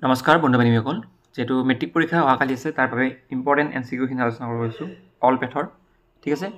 নমস্কাৰ বন্ধু বান্ধৱীসকল, যেহেতু মেট্ৰিক পৰীক্ষা অহাকালি আছে তাৰ বাবে ইম্পৰ্টেণ্ট এমচিকিউখিনি আলোচনা কৰিব গৈছোঁ অল পেথৰ। ঠিক আছে,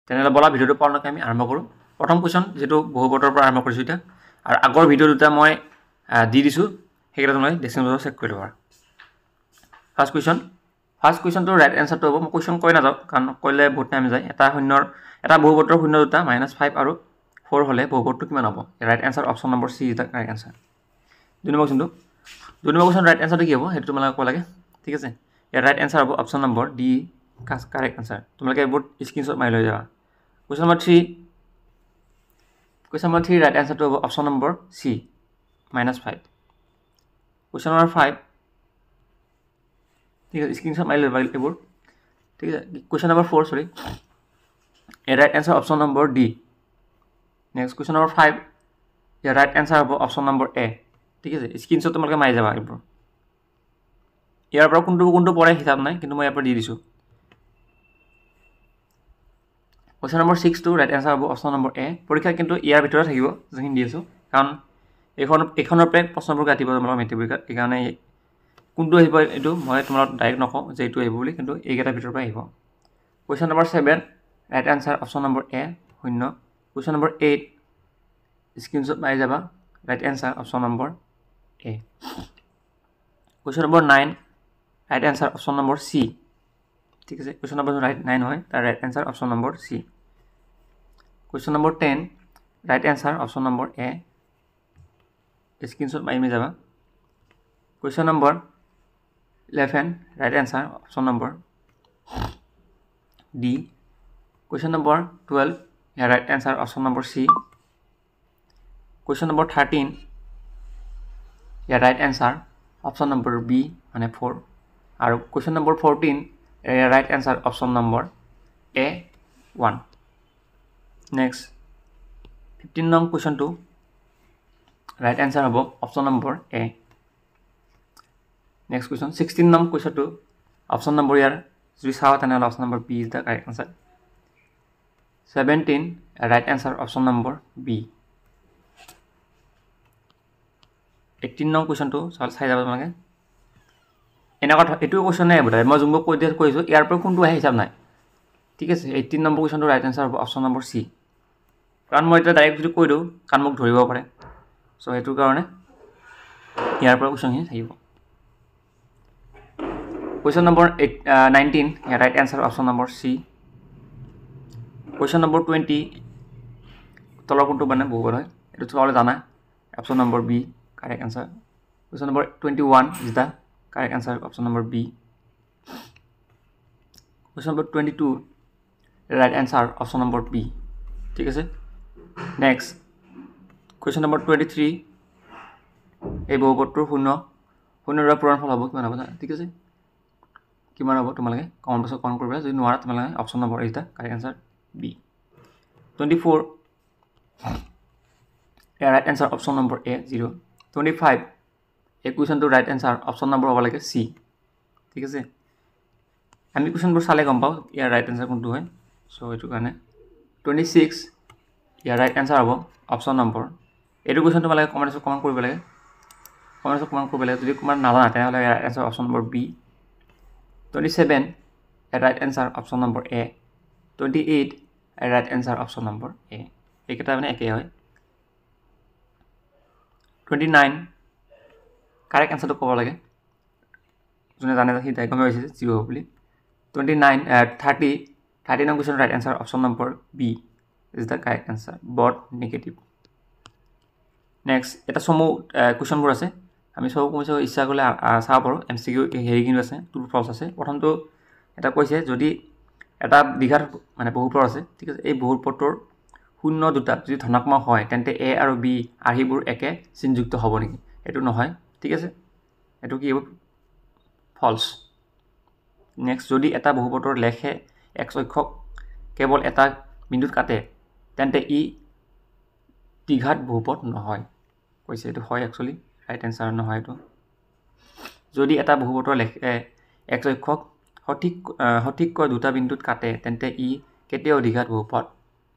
তেনেহ'লে বলা ভিডিঅ'টো পাওঁলৈকে আমি আৰম্ভ কৰোঁ। প্ৰথম কুৱেশ্যন যিটো বহুপদৰ পৰা আৰম্ভ কৰিছোঁ এতিয়া, আৰু আগৰ ভিডিঅ' দুটা মই দি দিছোঁ, সেইকেইটা তোমালোকে ডেস্ক্ৰিপশ্যন বক্সত চেক কৰি ল'বা। ফাৰ্ষ্ট কুৱেশ্যনটো ৰাইট এনচাৰটো হ'ব, মই কুৱেশ্যন কৈ নাযাওঁ কাৰণ কৰিলে বহুত টাইম যায়। এটা বহুপদৰ শূন্য দুটা -5 আৰু 4 হ'লে বহুপদটো কিমান হ'ব? Right answer option number C is the correct answer. 2 number question right এনচাৰটো কি হ'ব সেইটো তোমালোকে ক'ব লাগে। ঠিক আছে, ইয়াৰ ৰাইট এনচাৰ হ'ব option number D correct answer. তোমালোকে এইবোৰ স্ক্ৰীনশ্বট মাৰি লৈ যাবা। কুৱেশ্যন নম্বৰ 3 ৰাইট এনচাৰটো হ'ব option number C -5। Question number 5, ঠিক আছে, স্ক্ৰীনশ্বট মাৰি ল'বা এইবোৰ। ঠিক আছে, কুৱেশ্যন নম্বৰ 4 ইয়াৰ right answer option number D. Next question number 5, ইয়াৰ ৰাইট এনচাৰ হ'ব অপশ্যন নম্বৰ এ। ঠিক আছে, স্ক্ৰীনশ্বট তোমালোকে মাৰি যাবা এইবোৰ। ইয়াৰ পৰা কোনটো পৰে হিচাপ নাই, কিন্তু মই ইয়াৰ পৰা দি দিছোঁ। কুৱেশ্যন নম্বৰ 6 ৰাইট এনচাৰ হ'ব অপশ্যন নম্বৰ এ। পৰীক্ষাত কিন্তু ইয়াৰ ভিতৰত থাকিব যোনখিনি দি আছোঁ, কাৰণ এইখনৰ পৰাই প্ৰশ্নবোৰ কাটিব তোমালোকৰ মেট্ৰিক পৰীক্ষাত। সেইকাৰণে কোনটো আহিব এইটো মই তোমালোকক ডাইৰেক্ট নকওঁ যে এইটো আহিব বুলি, কিন্তু এইকেইটাৰ ভিতৰৰ পৰা আহিব। Question number 7 right answer option number A 0। Question number 8 screenshot মাৰি যাবা, right answer option number A. Question number 9 right answer option number C. ঠিক আছে, কুৱেশ্যন নম্বৰ 9 হয়, তাৰ right answer option number C. Question number 10 right answer option number A, screenshot মাৰি যাবা। Question number 11 right answer option number D. Question number 12 ইয়াৰ right answer option number C. Question number 13 ইয়াৰ right answer option number B মানে 4। আৰু question number 14 ইয়াৰ right answer option number A 1। Next 15 নং কুৱেশ্যনটো right answer হ'ব option number A. Next question 16 নং কুৱেশ্যনটো অপশ্যন নম্বৰ ইয়াৰ যদি চাওঁ তেনেহ'লে option number B is the correct answer. 17 right answer option number B. 18 নং কুৱেশ্যনটো চাই যাব তোমালোকে। এনেকুৱা এইটো কুৱেশ্যনে বোধ হয় মই যোনবোৰ কৈছোঁ ইয়াৰ পৰা কোনটো আহে হিচাপ নাই। ঠিক আছে, 18 নম্বৰ কুৱেশ্যনটো ৰাইট এনচাৰ হ'ব অপশ্যন নম্বৰ চি। কাৰণ মই এতিয়া ডাইৰেক্ট যদি কৈ দিওঁ কাৰণ মোক ধৰিব পাৰে, চ' সেইটো কাৰণে ইয়াৰ পৰা কুৱেশ্যনখিনি থাকিব। কুৱেশ্যন নম্বৰ 19 ইয়াৰ right answer option number C. Question number 20 তলৰ কোনটো মানে বহুপদ হয় এইটো তোমালোকে জানা, option number B correct answer. Question number 21 is the correct answer option number B. Question number 22 right answer option number B. ঠিক আছে, নেক্সট কুৱেশ্যন নম্বৰ 23 এই বহুপদটোৰ শূন্যৰ পূৰণ ফল হ'ব কিমান হ'ব? ঠিক আছে, কিমান হ'ব তোমালোকে কমেণ্ট বক্সত কমেণ্ট কৰিবা। যদি নোৱাৰা তোমালোকে option number is the correct answer B. 24 ইয়াৰ right answer option number A 0। 25 এই কুৱেশ্যনটোৰ ৰাইট এনচাৰ অপশ্যন নম্বৰ হ'ব লাগে চি। ঠিক আছে, আমি কুৱেশ্যনবোৰ চালে গম পাওঁ ইয়াৰ ৰাইট এনচাৰ কোনটো হয়, চ' এইটো কাৰণে 26 ইয়াৰ ৰাইট এনচাৰ হ'ব অপশ্যন নম্বৰ। এইটো কুৱেশ্যন তোমালোকে কমেণ্ট কৰিব লাগে, যদি তোমাৰ নাজানা তেনেহ'লে ইয়াৰ এনচাৰ অপশ্যন নম্বৰ বি। 27 ইয়াৰ ৰাইট এনচাৰ অপশ্যন নম্বৰ এ। 28 ইয়াৰ ৰাইট এনচাৰ অপশ্যন নম্বৰ এ। এইকেইটা মানে একেই হয়। 29 কাৰেক্ট এনচাৰটো ক'ব লাগে, যোনে জানে সি গমে পাইছে 0 হ'ব বুলি। 30 নং question right answer option number B is the correct answer, but negative. Next এটা চমু কুৱেশ্যনবোৰ আছে, আমি চব কুৱেশ্যন ইচ্ছা কৰিলে চাব পাৰোঁ। MCQ হেৰিখিনি আছে, ট্ৰু ফল্চ আছে। প্ৰথমটো এটা কৈছে যদি এটা দীঘাত মানে বহুপদ আছে, ঠিক আছে, এই বহুপদটোৰ শূন্য দুটা যদি ধনাত্মক হয় তেন্তে এ আৰু বি আৰ্হিবোৰ একে চিনযুক্ত হ'ব নেকি? এইটো নহয়। ঠিক আছে, এইটো কি হ'ব? ফল্চ। নেক্সট যদি এটা বহুপদৰ লেখে x অক্ষক কেৱল এটা বিন্দুত কাটে তেন্তে ই দ্বিঘাত বহুপদ নহয়, কৈছে। এইটো হয় একচুৱেলি, ৰাইট এনচাৰ নহয় এইটো। যদি এটা বহুপদৰ লেখে x অক্ষক সঠিককৈ দুটা বিন্দুত কাটে তেন্তে ই কেতিয়াও দ্বিঘাত বহুপদ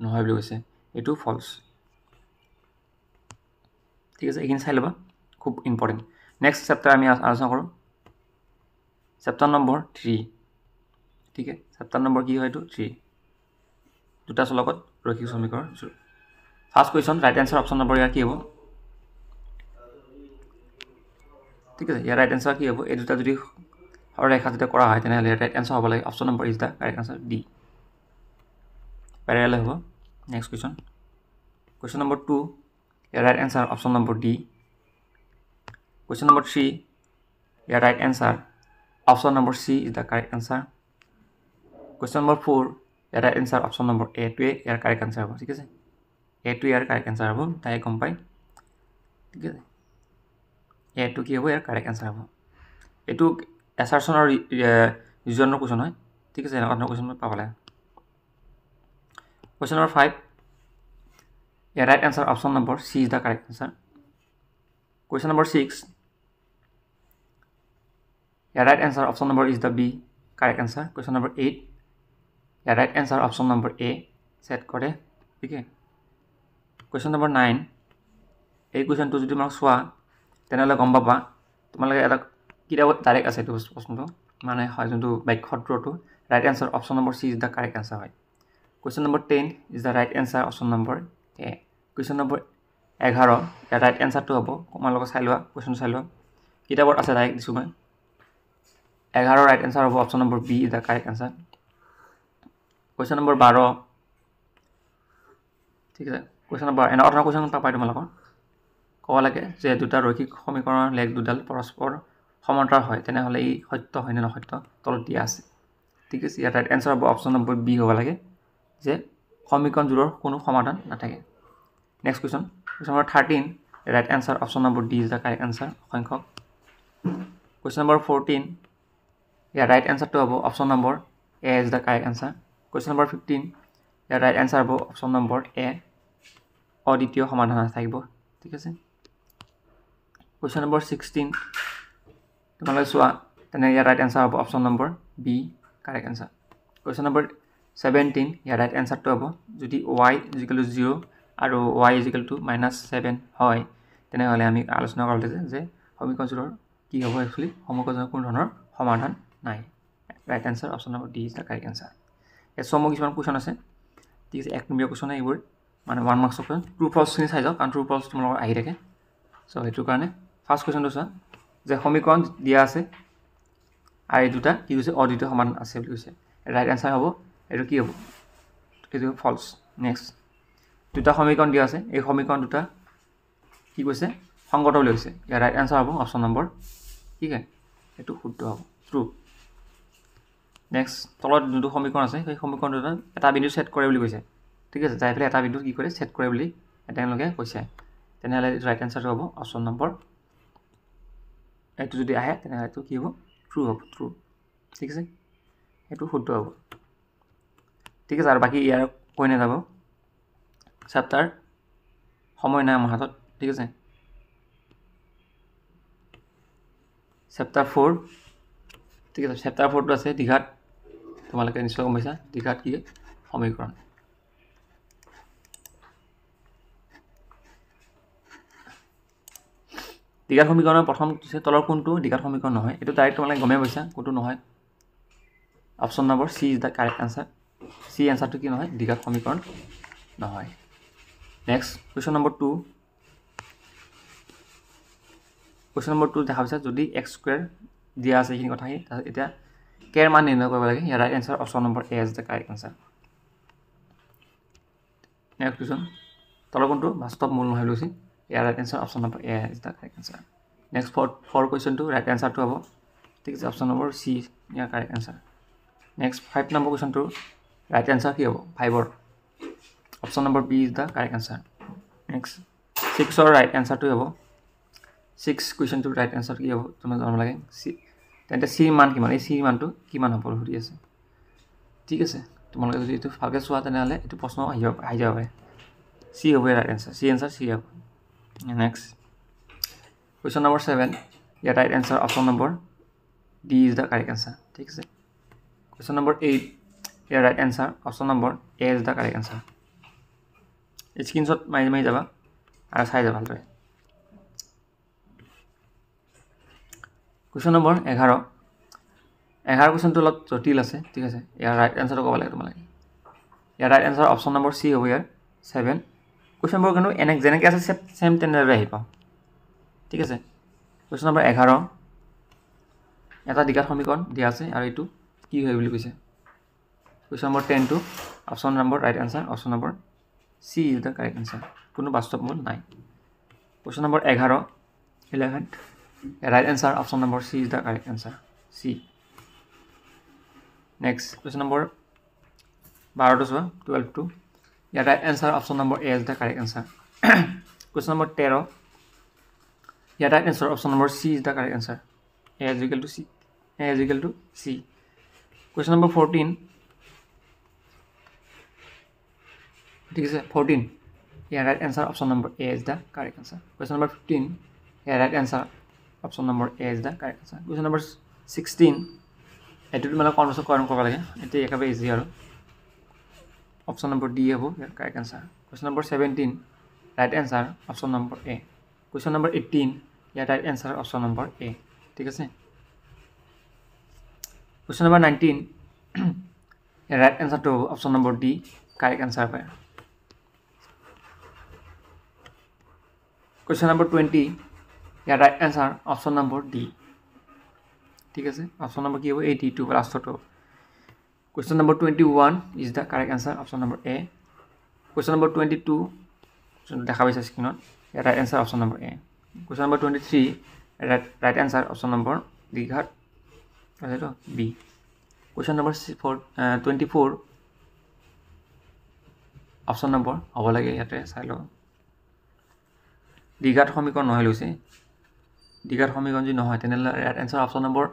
নহয় বুলি কৈছে, এইটো ফল্চ। ঠিক আছে, এইখিনি চাই ল'বা, খুব ইম্পৰ্টেণ্ট। নেক্সট চেপ্টাৰ আমি আলোচনা কৰোঁ চেপ্টাৰ নম্বৰ 3 ঠিক আছে চেপ্টাৰ নম্বৰ কি হয় এইটো 3 দুটা চলকত ৰৈখিক সমীকৰণ first question right answer option number ইয়াৰ কি হ'ব ঠিক আছে ইয়াৰ ৰাইট এনসাৰ কি হ'ব এই দুটা যদি সৰলৰেখা যেতিয়া কৰা হয় তেনেহ'লে ৰাইট এনসাৰ হ'ব লাগে option number is the correct answer D parallel হ'ব নেক্সট কুৱেশ্যন নম্বৰ 2 ইয়াৰ right answer option number D question number 3 ইয়াৰ right answer option number C is the correct answer question number 4 ইয়াৰ right answer option number A টোৱে ইয়াৰ correct answer হ'ব ঠিক আছে এ টো ইয়াৰ কাৰেক্ট এনসাৰ হ'ব তাই গম পাই ঠিক আছে এ টো কি হ'ব ইয়াৰ কাৰেক্ট এনসাৰ হ'ব এইটো এছাৰচনৰ ৰিজনৰ কুৱেশ্যন হয় ঠিক আছে এনেকুৱা ধৰণৰ কুৱেশ্যন পাব লাগে কুৱেশ্যন নম্বৰ 5 ইয়াৰ right answer option number C is the correct answer question number 6 ইয়াৰ right answer option number is the B correct answer question number 8 ইয়াৰ right answer option number A set কৰে ঠিক আছে question number 9 এই কুৱেশ্যনটো যদি তোমাক চোৱা তেনেহ'লে গম পাবা তোমালোকে এটা কিতাপত ডাইৰেক্ট আছে এইটো প্ৰশ্নটো মানে হয় যোনটো বাক্যটো right answer option number C is the correct answer হয় question number 10 is the right answer option number A question number 11 ইয়াৰ ৰাইট এনসাৰটো হ'ব তোমালোকে চাই লোৱা কুৱেশ্যনটো চাই লোৱা কিতাপত আছে ডাইৰেক্ট দিছোঁ মই 11 ৰাইট এনসাৰ হ'ব option number B is the correct answer question number 12 ঠিক আছে কুৱেশ্যন নম্বৰ এনেকুৱা ধৰণৰ কুৱেশ্যন পাবা তোমালোকৰ ক'ব লাগে যে দুটা ৰৈখিক সমীকৰণৰ লেগ দুডাল পৰস্পৰ সমান্তৰাল হয় তেনেহ'লে ই সত্য হয় নে নসত্য তলত দিয়া আছে ঠিক আছে ইয়াৰ ৰাইট এনসাৰ হ'ব অপশ্যন নম্বৰ বি হ'ব লাগে যে সমীকৰণযোৰৰ কোনো সমাধান নাথাকে next question number 13 right answer option number D is the correct answer সংখ্যক কুৱেশ্যন নম্বৰ 14 ইয়াৰ ৰাইট এনসাৰটো হ'ব option number A is the correct answer question number 15 year right answer হ'ব অপশ্যন নম্বৰ এ অদ্বিতীয় সমাধান থাকিব ঠিক আছে কুৱেশ্যন নম্বৰ 16 তোমালোকে চোৱা তেনে ইয়াৰ ৰাইট এনসাৰ হ'ব option number B correct answer question number 17 ইয়াৰ ৰাইট এনসাৰটো হ'ব যদি y = 0 আৰু y = -7 হয় তেনেহ'লে আমি আলোচনা কৰিলে যে সমীকৰণযোৰৰ কি হ'ব একচুৱেলি সমীকৰণযোৰৰ কোনো ধৰণৰ সমাধান নাই right answer option number D is the correct answer এছমো কিছুমান কুৱেশ্যন আছে ঠিক আছে 1 নম্বৰ কুৱেশ্যন এইবোৰ মানে 1 মাৰ্কছৰ কুৱেশ্যন ট্ৰু ফলছখিনি চাই যাওক কাৰণ ট্ৰু ফলছ তোমালোকৰ আহি থাকে চ' সেইটো কাৰণে ফাৰ্ষ্ট কুৱেশ্যনটো চোৱা যে সমীকৰণ দিয়া আছে আৰু এই দুটা কি কৈছে অদ্বিতীয় সমাধান আছে বুলি কৈছে ৰাইট এনসাৰ হ'ব এইটো কি হ'ব এইটো ফলছ নেক্সট দুটা সমীকৰণ দিয়া আছে এই সমীকৰণ দুটা কি কৈছে সংগত বুলি কৈছে ইয়াৰ ৰাইট এনসাৰ হ'ব অপশ্যন নম্বৰ ঠিক আছে এইটো শুদ্ধ হ'ব ট্ৰু নেক্সট তলত যোনটো সমীকৰণ আছে সেই সমীকৰণ দুটা এটা বিন্দু সেট কৰে বুলি কৈছে ঠিক আছে যাই পেলাই এটা বিন্দু কি কৰে সেট কৰে বুলি তেওঁলোকে কৈছে তেনেহ'লে ৰাইট এনসাৰটো হ'ব অপশ্যন নম্বৰ এইটো যদি আহে তেনেহ'লে এইটো কি হ'ব ট্ৰু হ'ব ট্ৰু ঠিক আছে এইটো শুদ্ধ হ'ব ঠিক আছে আৰু বাকী ইয়াৰ কৈ নাযাব চেপ্টাৰ সময় নাই আমাৰ হাতত ঠিক আছে চেপ্টাৰ 4 ঠিক আছে চেপ্টাৰ 4টো আছে দ্বিঘাত তোমালোকে নিশ্চয় গম পাইছা দ্বিঘাত কি সমীকৰণ দ্বিঘাত সমীকৰণৰ প্ৰথম তলৰ কোনটো দ্বিঘাত সমীকৰণ নহয় এইটো ডাইৰেক্ট তোমালোকে গমেই পাইছা কোনটো নহয় option number C is the correct answer C এনসাৰটো কি নহয় দ্বিঘাত সমীকৰণ নহয় next question number 2 question number 2 দেখা পাইছা যদি x² দিয়া আছে এইখিনি কথাখিনি এতিয়া k ৰ মান নিৰ্ণয় কৰিব লাগে ইয়াৰ right answer option number A is the correct answer next question তলৰ কোনটো বাস্তৱ মূল নহয় লৈছে ইয়াৰ right answer option number A is the correct answer next for কুৱেশ্যনটো ৰাইট এনসাৰটো হ'ব ঠিক আছে অপশ্যন নম্বৰ চি ইয়াৰ কাৰেক্ট এনসাৰ নেক্সট 5 নম্বৰ কুৱেশ্যনটো ৰাইট এনসাৰ কি হ'ব 5ৰ option number B is the correct answer next 6ৰ ৰাইট এনসাৰটো হ'ব 6 কুৱেশ্যনটো ৰাইট এনসাৰ কি হ'ব তোমাক জানিব লাগে চি তেন্তে চি মান কিমান এই চি মানটো কিমান হ'ব সুধি আছে ঠিক আছে তোমালোকে যদি এইটো ভালকৈ চোৱা তেনেহ'লে এইটো প্ৰশ্ন আহি যাব পাৰে চি হ'ব right answer C answer C হ'ব নেক্সট কুৱেশ্যন নম্বৰ 7 ইয়াৰ right answer option number D is the correct answer ঠিক আছে কুৱেশ্যন নম্বৰ 8 ইয়াৰ right answer option number A is the correct answer screenshot মাৰি যাবা আৰু চাই যাবা ভালদৰে কুৱেশ্যন নম্বৰ 11 কুৱেশ্যনটো অলপ জটিল আছে ঠিক আছে ইয়াৰ ৰাইট এনচাৰটো ক'ব লাগে তোমালোকে ইয়াৰ right answer option number C হ'ব ইয়াৰ 7 কুৱেশ্যনবোৰ কিন্তু যেনেকৈ আছে চেম তেনেদৰে আহিব ঠিক আছে কুৱেশ্যন নম্বৰ 11 এটা দ্বিঘাত সমীকৰণ দিয়া আছে আৰু এইটো কি হয় বুলি কৈছে কুৱেশ্যন নম্বৰ 10 টো option number right answer option number C is the correct answer কোনো বাস্তৱ মূল নাই question number 11 right answer option number C is the correct answer C next question number 12 টো চোৱা 12 টো ইয়াৰ right answer option number A is the correct answer question number 13 ইয়াৰ right answer option number C is the correct answer a is equal to c a is equal to c question number 14 ঠিক আছে 14 here right answer option number a is the correct answer question number 15 here right answer option number a is the correct answer question number 16 এটো তোমাক conversion কৰিব লাগে এটো একেবাৰে easy আৰু option number d হ'ব ইয়াৰ correct answer question number 17 right answer option number a question number 18 year right answer option number a ঠিক আছে question number 19 এর রাইট आंसर তো option number D correct answer পায় question number 20 এর right answer option number D ঠিক আছে option number কি হবে 82 লাস্ট তো question number 21 is the correct answer option number a question number 22 দেখা পাইছে স্ক্রিনত এর right answer option number a question number 23 right answer option number দ্বিঘাত আছে তো b question number 24 option number হ'ব লাগে ইয়াতে চাই লও দ্বিঘাত সমীকৰণ নহয় লৈছে দ্বিঘাত সমীকৰণ যদি নহয় তেনেহলে right answer option number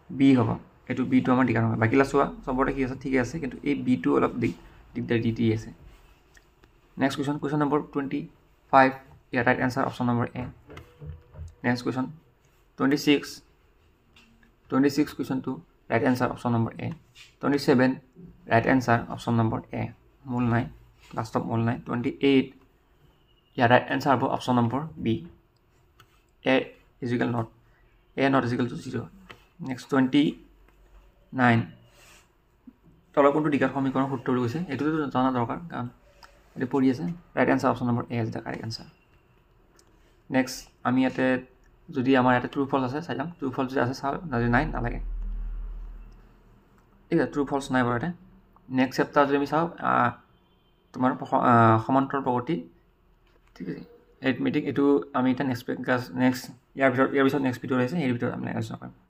b হ'ব এটো b টো আমাৰ দ্বিঘাত নহয় বাকিলা চোৱা সবতে কি আছে ঠিক আছে কিন্তু এই b টো অলপ দিগদাৰ দি আছে next question number 25 year right answer option number a next question 26 question 2 right answer option number a 27 right answer option number a মূল নাই last of মূল নাই 28 yeah right answer হ'ব option number b a is equal not is equal to 0 next 29 তলৰ কোনটো দ্বিঘাত সমীকৰণ সূত্ৰ বুলি কৈছে এটো তো জানা দৰকাৰ কাৰণ এটো পঢ়ি আছে right answer option number a is the correct answer next আমি ইয়াতে যদি আমাৰ এটা ট্ৰু ফলছ আছে চাইলাম ট্ৰু ফলছ যদি আছে চাও যদি নাই নালাগে ঠিক আছে ট্ৰু ফলছ নাই বৰতে নেক্সট চেপ্টাৰ যদি আমি চাও তোমাৰ সমান্তৰাল প্ৰগতি ঠিক আছে এৰিথমেটিক এটো আমি এটা নেক্সট ইয়াৰ পিছত নেক্সট ভিডিও আছে এই ভিডিওত আমি আলোচনা কৰিম